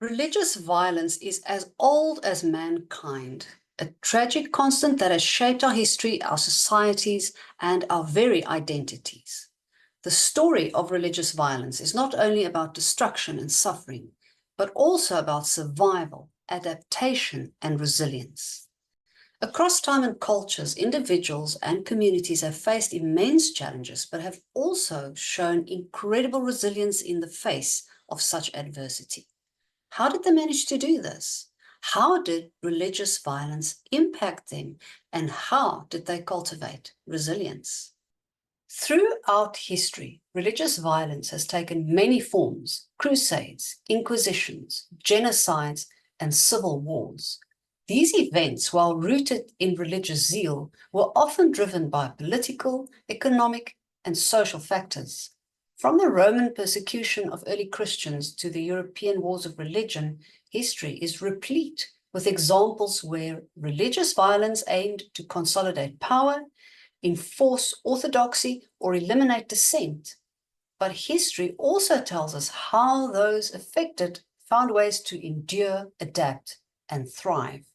Religious violence is as old as mankind, a tragic constant that has shaped our history, our societies, and our very identities. The story of religious violence is not only about destruction and suffering, but also about survival, adaptation, and resilience. Across time and cultures, individuals and communities have faced immense challenges, but have also shown incredible resilience in the face of such adversity. How did they manage to do this? How did religious violence impact them? And how did they cultivate resilience? Throughout history, religious violence has taken many forms: crusades, inquisitions, genocides, and civil wars. These events, while rooted in religious zeal, were often driven by political, economic, and social factors. From the Roman persecution of early Christians to the European wars of religion, history is replete with examples where religious violence aimed to consolidate power, enforce orthodoxy, or eliminate dissent. But history also tells us how those affected found ways to endure, adapt, and thrive.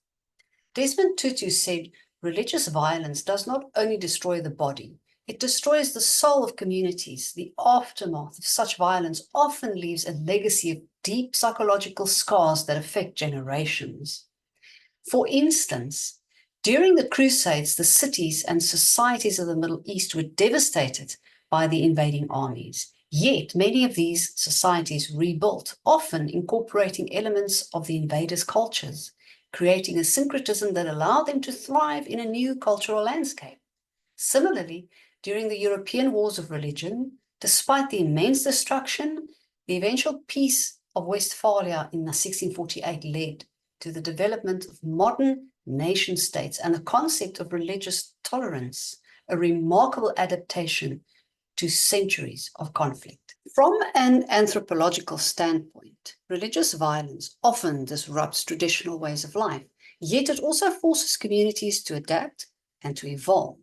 Desmond Tutu said, "Religious violence does not only destroy the body, it destroys the soul of communities. The aftermath of such violence often leaves a legacy of deep psychological scars that affect generations." For instance, during the Crusades, the cities and societies of the Middle East were devastated by the invading armies. Yet many of these societies rebuilt, often incorporating elements of the invaders' cultures, creating a syncretism that allowed them to thrive in a new cultural landscape. Similarly, during the European wars of religion, despite the immense destruction, the eventual peace of Westphalia in 1648 led to the development of modern nation states and the concept of religious tolerance, a remarkable adaptation to centuries of conflict. From an anthropological standpoint, religious violence often disrupts traditional ways of life, yet it also forces communities to adapt and to evolve.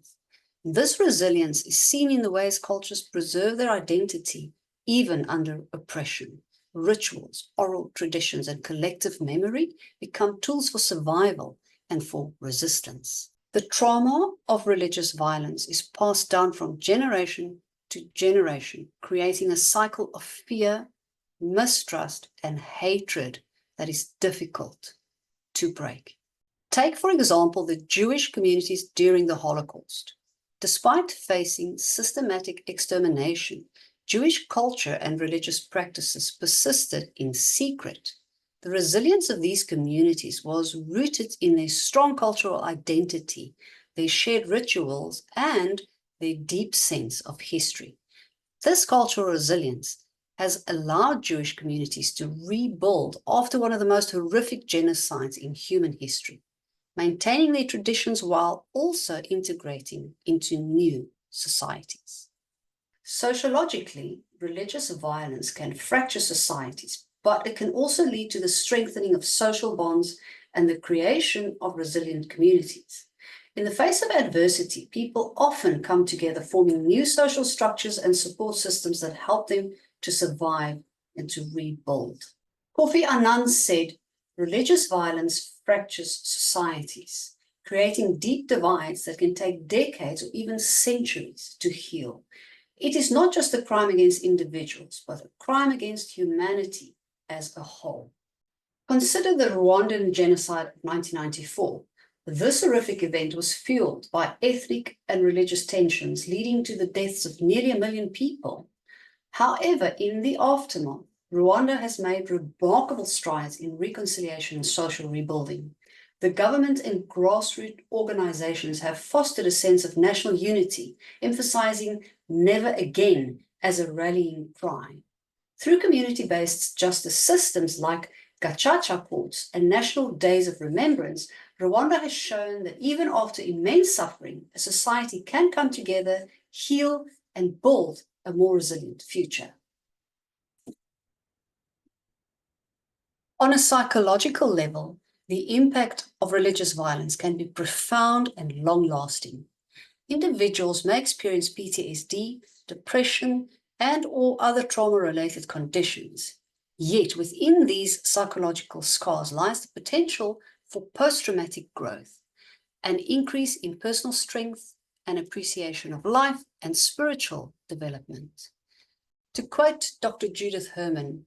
This resilience is seen in the ways cultures preserve their identity even under oppression. Rituals, oral traditions, and collective memory become tools for survival and for resistance. The trauma of religious violence is passed down from generation to generation, creating a cycle of fear, mistrust, and hatred that is difficult to break. Take, for example, the Jewish communities during the Holocaust. Despite facing systematic extermination, Jewish culture and religious practices persisted in secret. The resilience of these communities was rooted in their strong cultural identity, their shared rituals, and their deep sense of history. This cultural resilience has allowed Jewish communities to rebuild after one of the most horrific genocides in human history, maintaining their traditions while also integrating into new societies. Sociologically, religious violence can fracture societies, but it can also lead to the strengthening of social bonds and the creation of resilient communities. In the face of adversity, people often come together, forming new social structures and support systems that help them to survive and to rebuild. Kofi Annan said, "Religious violence fractures societies, creating deep divides that can take decades or even centuries to heal. It is not just a crime against individuals, but a crime against humanity as a whole." Consider the Rwandan genocide of 1994. This horrific event was fueled by ethnic and religious tensions, leading to the deaths of nearly 1 million people. However, in the aftermath, Rwanda has made remarkable strides in reconciliation and social rebuilding. The government and grassroots organizations have fostered a sense of national unity, emphasizing never again as a rallying cry. Through community-based justice systems like gacaca courts and national days of remembrance, Rwanda has shown that even after immense suffering, a society can come together, heal, and build a more resilient future. On a psychological level, the impact of religious violence can be profound and long-lasting. Individuals may experience PTSD, depression, and/or other trauma-related conditions. Yet within these psychological scars lies the potential for post-traumatic growth, an increase in personal strength, an appreciation of life, and spiritual development. To quote Dr. Judith Herman,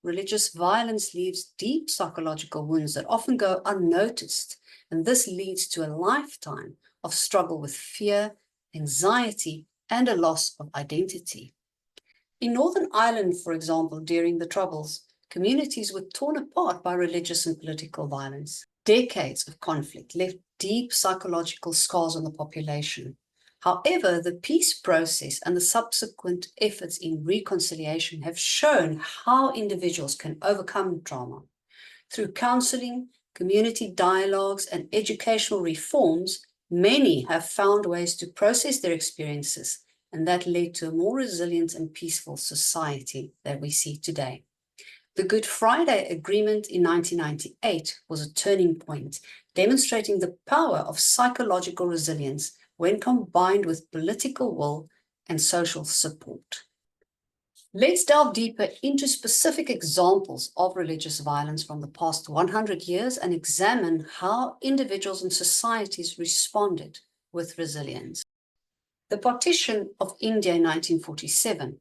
religious violence leaves deep psychological wounds that often go unnoticed, and this leads to a lifetime of struggle with fear, anxiety, and a loss of identity. In Northern Ireland, for example, during the Troubles, communities were torn apart by religious and political violence. Decades of conflict left deep psychological scars on the population. However, the peace process and the subsequent efforts in reconciliation have shown how individuals can overcome trauma. Through counseling, community dialogues, and educational reforms, many have found ways to process their experiences, and that led to a more resilient and peaceful society that we see today. The Good Friday Agreement in 1998 was a turning point, demonstrating the power of psychological resilience when combined with political will and social support. Let's delve deeper into specific examples of religious violence from the past 100 years and examine how individuals and societies responded with resilience. The partition of India in 1947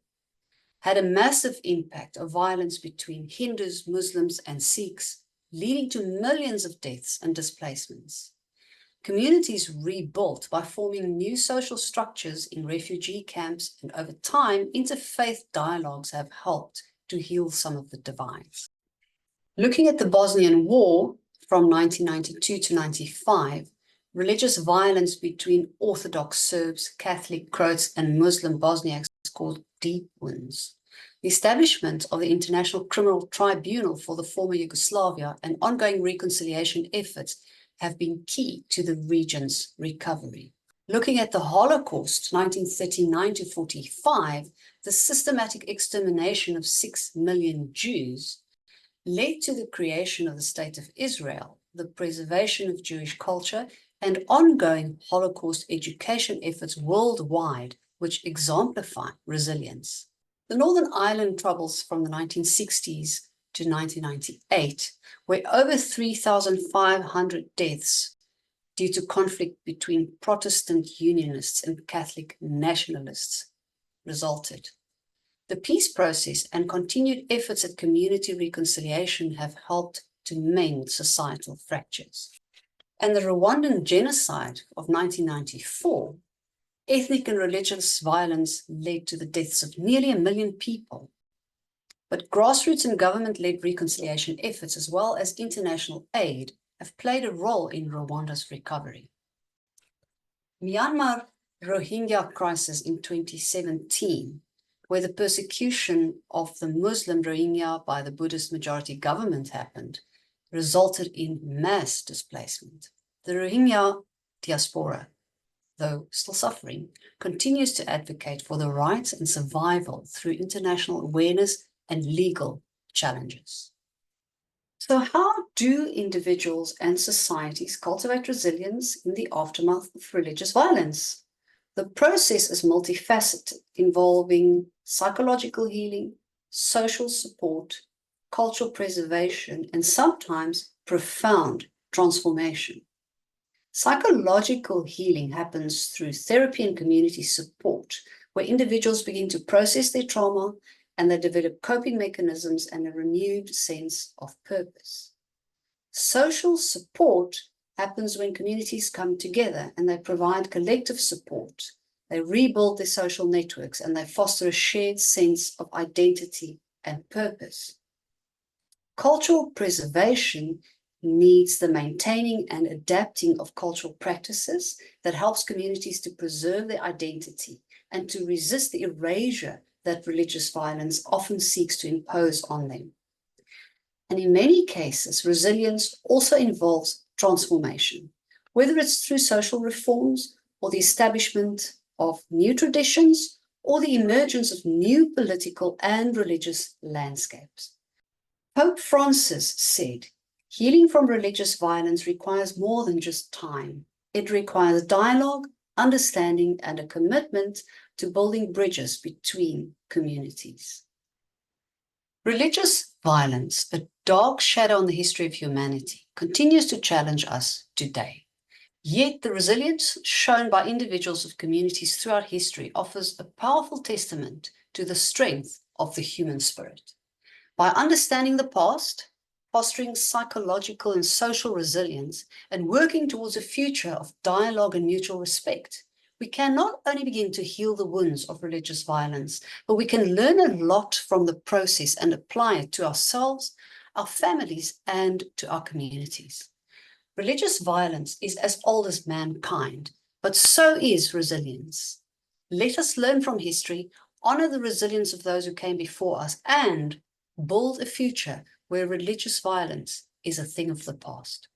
had a massive impact of violence between Hindus, Muslims, and Sikhs, leading to millions of deaths and displacements. Communities rebuilt by forming new social structures in refugee camps, and over time, interfaith dialogues have helped to heal some of the divides. Looking at the Bosnian War from 1992 to 95, religious violence between Orthodox Serbs, Catholic Croats, and Muslim Bosniaks caused deep wounds. The establishment of the International Criminal Tribunal for the former Yugoslavia and ongoing reconciliation efforts have been key to the region's recovery. Looking at the Holocaust, 1939 to 45, the systematic extermination of 6 million Jews led to the creation of the State of Israel, the preservation of Jewish culture, and ongoing Holocaust education efforts worldwide, which exemplify resilience. The Northern Ireland Troubles from the 1960s to 1998, where over 3,500 deaths due to conflict between Protestant Unionists and Catholic nationalists resulted. The peace process and continued efforts at community reconciliation have helped to mend societal fractures. And the Rwandan genocide of 1994, ethnic and religious violence led to the deaths of nearly 1 million people. But grassroots and government-led reconciliation efforts, as well as international aid, have played a role in Rwanda's recovery. Myanmar Rohingya crisis in 2017, where the persecution of the Muslim Rohingya by the Buddhist majority government happened, resulted in mass displacement. The Rohingya diaspora, though still suffering, continues to advocate for the rights and survival through international awareness and legal challenges. So how do individuals and societies cultivate resilience in the aftermath of religious violence? The process is multifaceted, involving psychological healing, social support, cultural preservation, and sometimes profound transformation. Psychological healing happens through therapy and community support, where individuals begin to process their trauma and they develop coping mechanisms and a renewed sense of purpose. Social support happens when communities come together and they provide collective support. They rebuild their social networks and they foster a shared sense of identity and purpose. Cultural preservation needs the maintaining and adapting of cultural practices that helps communities to preserve their identity and to resist the erasure that religious violence often seeks to impose on them. And in many cases, resilience also involves transformation, whether it's through social reforms or the establishment of new traditions or the emergence of new political and religious landscapes. Pope Francis said, "Healing from religious violence requires more than just time. It requires dialogue, understanding, and a commitment to building bridges between communities." Religious violence, a dark shadow on the history of humanity, continues to challenge us today. Yet the resilience shown by individuals of communities throughout history offers a powerful testament to the strength of the human spirit. By understanding the past, fostering psychological and social resilience, and working towards a future of dialogue and mutual respect, we can not only begin to heal the wounds of religious violence, but we can learn a lot from the process and apply it to ourselves, our families, and to our communities. Religious violence is as old as mankind, but so is resilience. Let us learn from history, honor the resilience of those who came before us, and build a future where religious violence is a thing of the past.